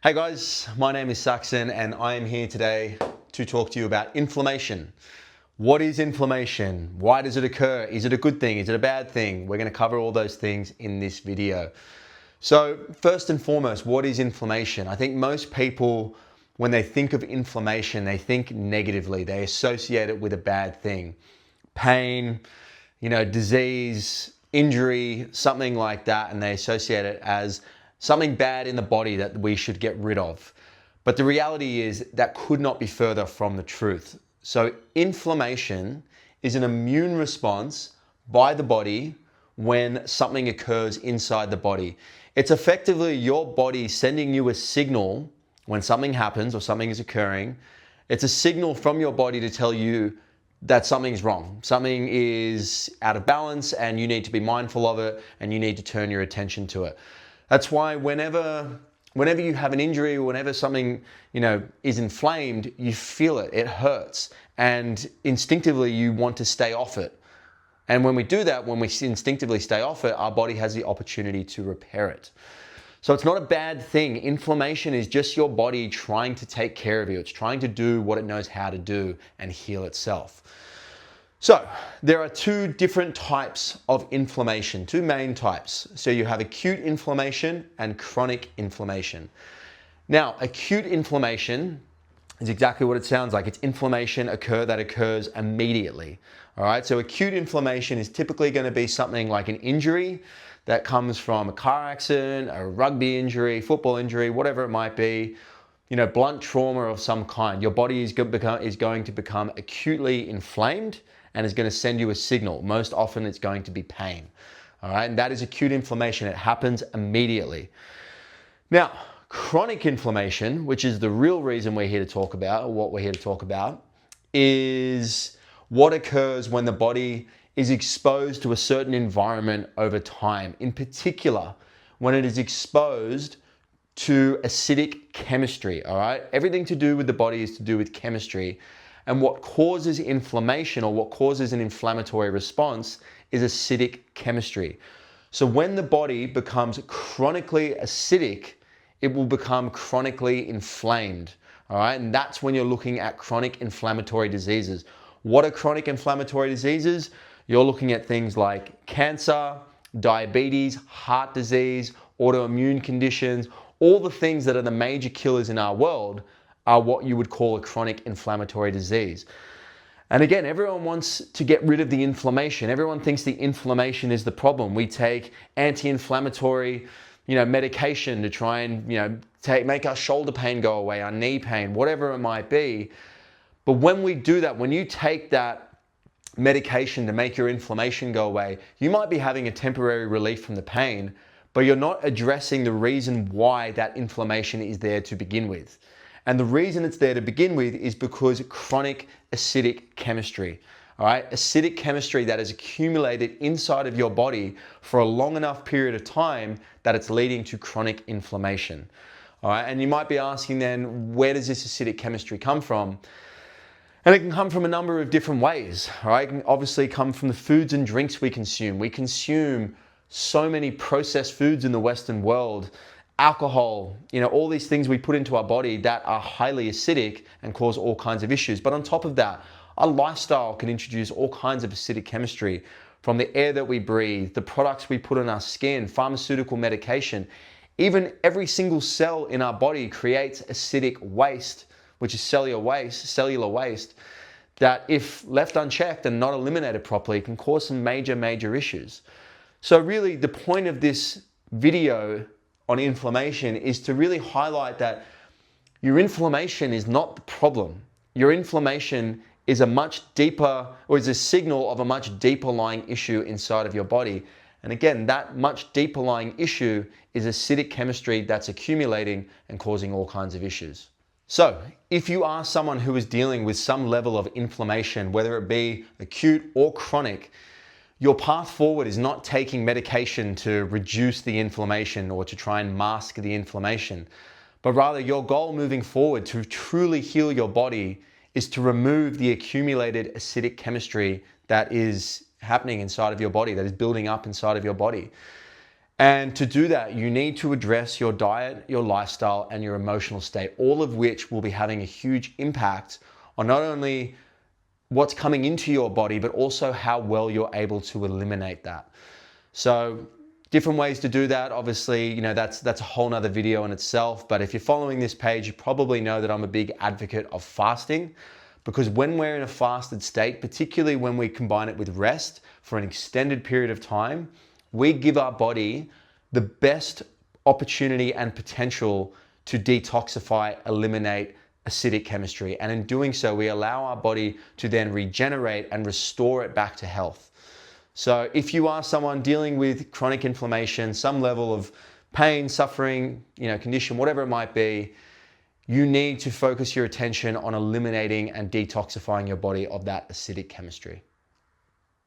Hey guys, my name is Saxon and I am here today to talk to you about inflammation. What is inflammation? Why does it occur? Is it a good thing? Is it a bad thing? We're going to cover all those things in this video. So first and foremost, what is inflammation? I think most people, when they think of inflammation, they think negatively. They associate it with a bad thing. Pain, disease, injury, something like that, and they associate it as something bad in the body that we should get rid of. But the reality is that could not be further from the truth. So inflammation is an immune response by the body when something occurs inside the body. It's effectively your body sending you a signal when something happens or something is occurring. It's a signal from your body to tell you that something's wrong. Something is out of balance and you need to be mindful of it and you need to turn your attention to it. That's why whenever you have an injury or whenever something, is inflamed, you feel it, it hurts. And instinctively you want to stay off it. And when we do that, when we instinctively stay off it, our body has the opportunity to repair it. So it's not a bad thing. Inflammation is just your body trying to take care of you. It's trying to do what it knows how to do and heal itself. So there are two different types of inflammation, two main types. So you have acute inflammation and chronic inflammation. Now, acute inflammation is exactly what it sounds like. It's inflammation that occurs immediately. All right, so acute inflammation is typically going to be something like an injury that comes from a car accident, a rugby injury, football injury, whatever it might be, blunt trauma of some kind. Your body is going to become acutely inflamed and is going to send you a signal. Most often it's going to be pain. All right, and that is acute inflammation. It happens immediately. Now, chronic inflammation, which is the real reason we're here to talk about, or what we're here to talk about, is what occurs when the body is exposed to a certain environment over time. In particular, when it is exposed to acidic chemistry, all right? Everything to do with the body is to do with chemistry. And what causes inflammation or what causes an inflammatory response is acidic chemistry. So when the body becomes chronically acidic, it will become chronically inflamed, all right? And that's when you're looking at chronic inflammatory diseases. What are chronic inflammatory diseases? You're looking at things like cancer, diabetes, heart disease, autoimmune conditions. All the things that are the major killers in our world are what you would call a chronic inflammatory disease. And again, everyone wants to get rid of the inflammation. Everyone thinks the inflammation is the problem. We take anti-inflammatory, medication to try and, make our shoulder pain go away, our knee pain, whatever it might be. But when we do that, when you take that medication to make your inflammation go away, you might be having a temporary relief from the pain, but you're not addressing the reason why that inflammation is there to begin with. And the reason it's there to begin with is because chronic acidic chemistry, all right? Acidic chemistry that has accumulated inside of your body for a long enough period of time that it's leading to chronic inflammation, all right? And you might be asking then, where does this acidic chemistry come from? And it can come from a number of different ways, all right? It can obviously come from the foods and drinks we consume. We consume so many processed foods in the Western world, alcohol, all these things we put into our body that are highly acidic and cause all kinds of issues. But on top of that, our lifestyle can introduce all kinds of acidic chemistry from the air that we breathe, the products we put on our skin, pharmaceutical medication. Even every single cell in our body creates acidic waste, which is cellular waste, that if left unchecked and not eliminated properly can cause some major, major issues. So really the point of this video on inflammation is to really highlight that your inflammation is not the problem. Your inflammation is is a signal of a much deeper lying issue inside of your body. And again, that much deeper lying issue is acidic chemistry that's accumulating and causing all kinds of issues. So if you are someone who is dealing with some level of inflammation, whether it be acute or chronic, your path forward is not taking medication to reduce the inflammation or to try and mask the inflammation, but rather your goal moving forward to truly heal your body is to remove the accumulated acidic chemistry that is happening inside of your body, that is building up inside of your body. And to do that, you need to address your diet, your lifestyle, and your emotional state, all of which will be having a huge impact on not only what's coming into your body, but also how well you're able to eliminate that. So different ways to do that. Obviously, that's a whole nother video in itself. But if you're following this page, you probably know that I'm a big advocate of fasting, because when we're in a fasted state, particularly when we combine it with rest for an extended period of time, we give our body the best opportunity and potential to detoxify, eliminate acidic chemistry. And in doing so, we allow our body to then regenerate and restore it back to health. So if you are someone dealing with chronic inflammation, some level of pain, suffering, condition, whatever it might be, you need to focus your attention on eliminating and detoxifying your body of that acidic chemistry.